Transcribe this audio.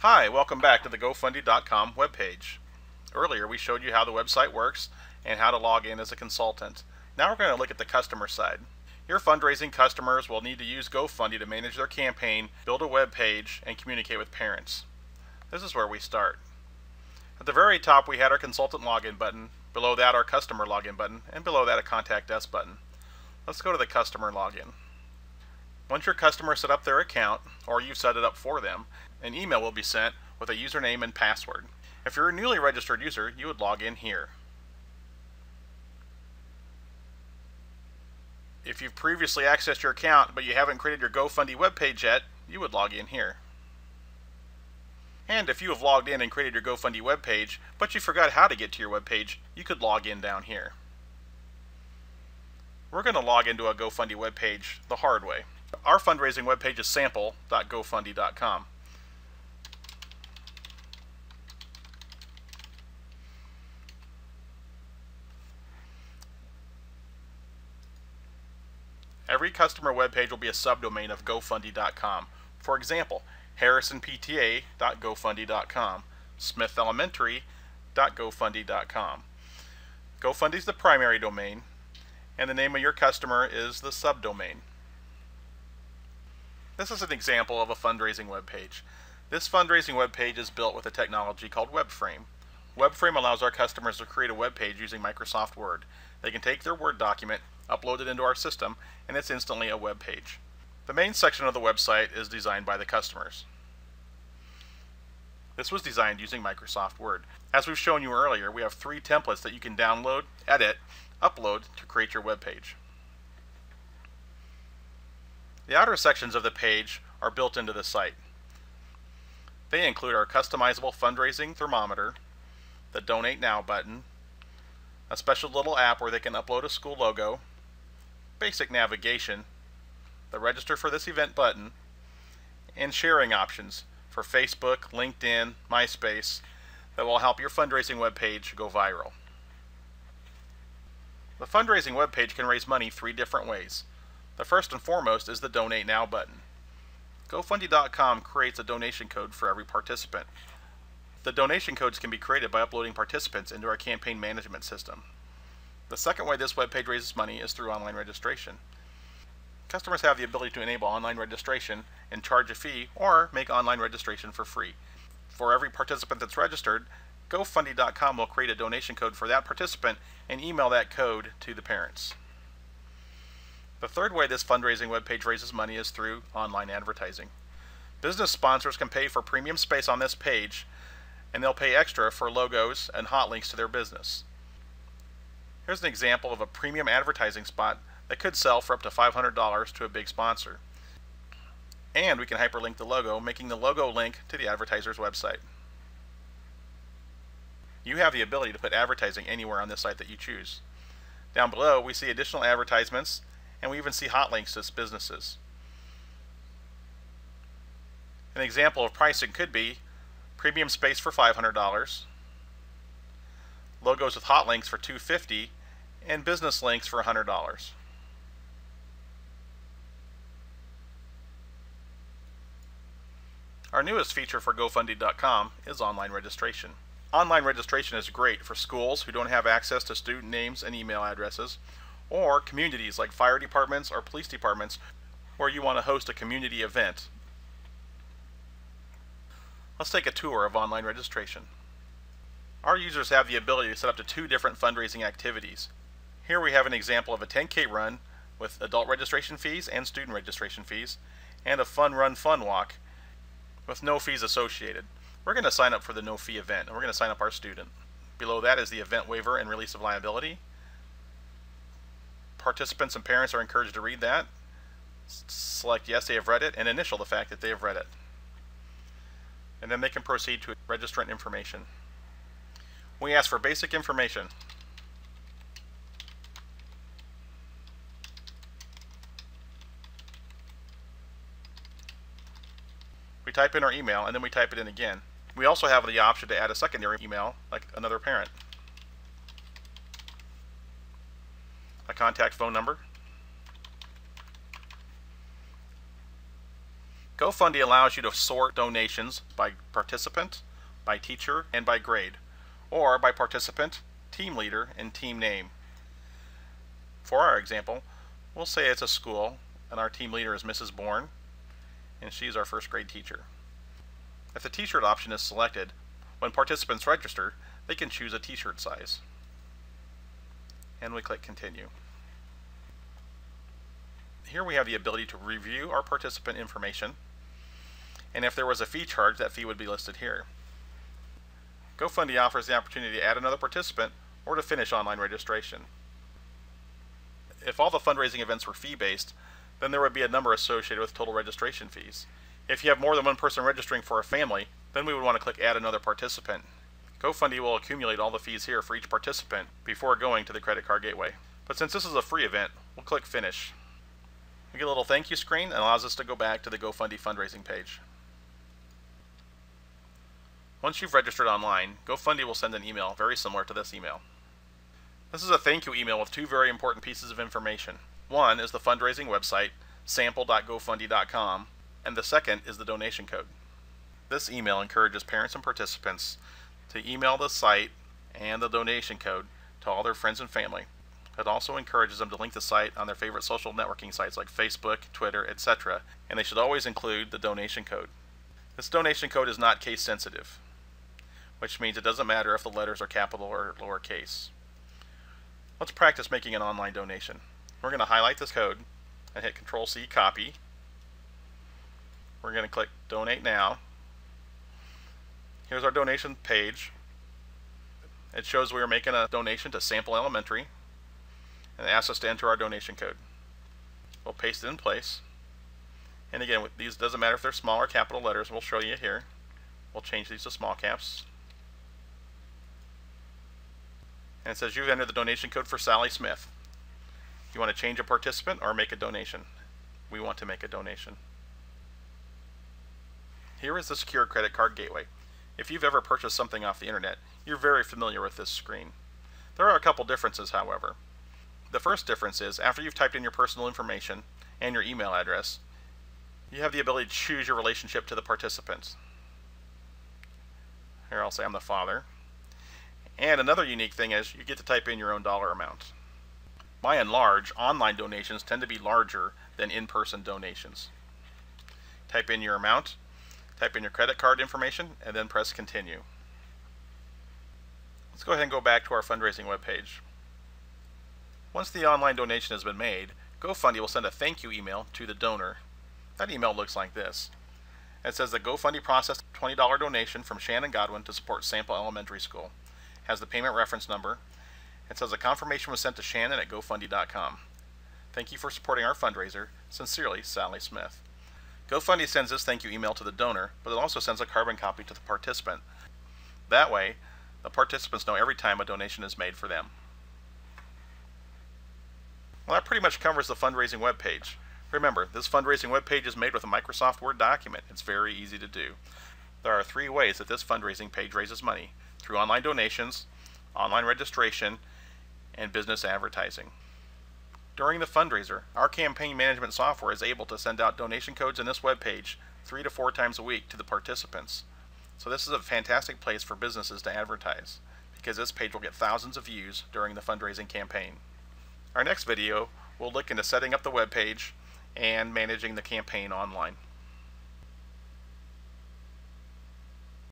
Hi, welcome back to the GoFundy.com webpage. Earlier we showed you how the website works and how to log in as a consultant. Now we're going to look at the customer side. Your fundraising customers will need to use GoFundy to manage their campaign, build a web page, and communicate with parents. This is where we start. At the very top we had our consultant login button, below that our customer login button, and below that a contact us button. Let's go to the customer login. Once your customer set up their account, or you've set it up for them, an email will be sent with a username and password. If you're a newly registered user, you would log in here. If you've previously accessed your account but you haven't created your GoFundy webpage yet, you would log in here. And if you have logged in and created your GoFundy webpage, but you forgot how to get to your webpage, you could log in down here. We're going to log into a GoFundy webpage the hard way. Our fundraising webpage is sample.gofundy.com. Every customer webpage will be a subdomain of GoFundy.com. For example, harrisonpta.gofundy.com, smithelementary.gofundy.com. GoFundy is the primary domain, and the name of your customer is the subdomain. This is an example of a fundraising webpage. This fundraising webpage is built with a technology called WebFrame. WebFrame allows our customers to create a webpage using Microsoft Word. They can take their Word document, upload it into our system, and it's instantly a web page. The main section of the website is designed by the customers. This was designed using Microsoft Word. As we've shown you earlier, we have 3 templates that you can download, edit, upload to create your web page. The outer sections of the page are built into the site. They include our customizable fundraising thermometer, the Donate Now button, a special little app where they can upload a school logo, basic navigation, the Register for this event button, and sharing options for Facebook, LinkedIn, MySpace that will help your fundraising webpage go viral. The fundraising webpage can raise money 3 different ways. The first and foremost is the Donate Now button. GoFundy.com creates a donation code for every participant. The donation codes can be created by uploading participants into our campaign management system. The second way this webpage raises money is through online registration. Customers have the ability to enable online registration and charge a fee or make online registration for free. For every participant that's registered, GoFundy.com will create a donation code for that participant and email that code to the parents. The third way this fundraising webpage raises money is through online advertising. Business sponsors can pay for premium space on this page, and they'll pay extra for logos and hot links to their business. Here's an example of a premium advertising spot that could sell for up to $500 to a big sponsor. And we can hyperlink the logo, making the logo link to the advertiser's website. You have the ability to put advertising anywhere on this site that you choose. Down below we see additional advertisements, and we even see hot links to businesses. An example of pricing could be premium space for $500, logos with hot links for $250, and business links for $100. Our newest feature for GoFundy.com is online registration. Online registration is great for schools who don't have access to student names and email addresses, or communities like fire departments or police departments where you want to host a community event. Let's take a tour of online registration. Our users have the ability to set up to 2 different fundraising activities. Here we have an example of a 10K run with adult registration fees and student registration fees, and a fun run fun walk with no fees associated. We're going to sign up for the no fee event, and we're going to sign up our student. Below that is the event waiver and release of liability. Participants and parents are encouraged to read that. Select yes, they have read it, and initial the fact that they have read it. And then they can proceed to registrant information. We ask for basic information. We type in our email, and then we type it in again. We also have the option to add a secondary email, like another parent. A contact phone number. GoFundy allows you to sort donations by participant, by teacher, and by grade, or by participant, team leader, and team name. For our example, we'll say it's a school, and our team leader is Mrs. Bourne, and she's our first grade teacher. If the t-shirt option is selected, when participants register, they can choose a t-shirt size. And we click Continue. Here we have the ability to review our participant information, and if there was a fee charged, that fee would be listed here. GoFundy offers the opportunity to add another participant or to finish online registration. If all the fundraising events were fee-based, then there would be a number associated with total registration fees. If you have more than one person registering for a family, then we would want to click Add Another Participant. GoFundy will accumulate all the fees here for each participant before going to the credit card gateway. But since this is a free event, we'll click Finish. We get a little thank you screen and allows us to go back to the GoFundy fundraising page. Once you've registered online, GoFundy will send an email very similar to this email. This is a thank you email with two very important pieces of information. One is the fundraising website, sample.gofunddy.com, and the second is the donation code. This email encourages parents and participants to email the site and the donation code to all their friends and family. It also encourages them to link the site on their favorite social networking sites like Facebook, Twitter, etc., and they should always include the donation code. This donation code is not case sensitive, which means it doesn't matter if the letters are capital or lowercase. Let's practice making an online donation. We're going to highlight this code and hit Control-C, copy. We're going to click Donate Now. Here's our donation page. It shows we are making a donation to Sample Elementary, and it asks us to enter our donation code. We'll paste it in place. And again, these doesn't matter if they're small or capital letters, we'll show you here. We'll change these to small caps. And it says you've entered the donation code for Sally Smith. You want to change a participant or make a donation? We want to make a donation. Here is the secure credit card gateway. If you've ever purchased something off the internet, you're very familiar with this screen. There are a couple differences, however. The first difference is after you've typed in your personal information and your email address, you have the ability to choose your relationship to the participants. Here I'll say I'm the father. And another unique thing is you get to type in your own dollar amount. By and large, online donations tend to be larger than in-person donations. Type in your amount, type in your credit card information, and then press Continue. Let's go ahead and go back to our fundraising webpage. Once the online donation has been made, GoFundy will send a thank you email to the donor. That email looks like this. It says that GoFundy processed a $20 donation from Shannon Godwin to support Sample Elementary School. Has the payment reference number. It says a confirmation was sent to Shannon at GoFundy.com. Thank you for supporting our fundraiser. Sincerely, Sally Smith. GoFundy sends this thank you email to the donor, but it also sends a carbon copy to the participant. That way, the participants know every time a donation is made for them. Well, that pretty much covers the fundraising webpage. Remember, this fundraising webpage is made with a Microsoft Word document. It's very easy to do. There are 3 ways that this fundraising page raises money: through online donations, online registration, and business advertising. During the fundraiser, our campaign management software is able to send out donation codes in this webpage 3 to 4 times a week to the participants. So this is a fantastic place for businesses to advertise, because this page will get thousands of views during the fundraising campaign. Our next video will look into setting up the webpage and managing the campaign online.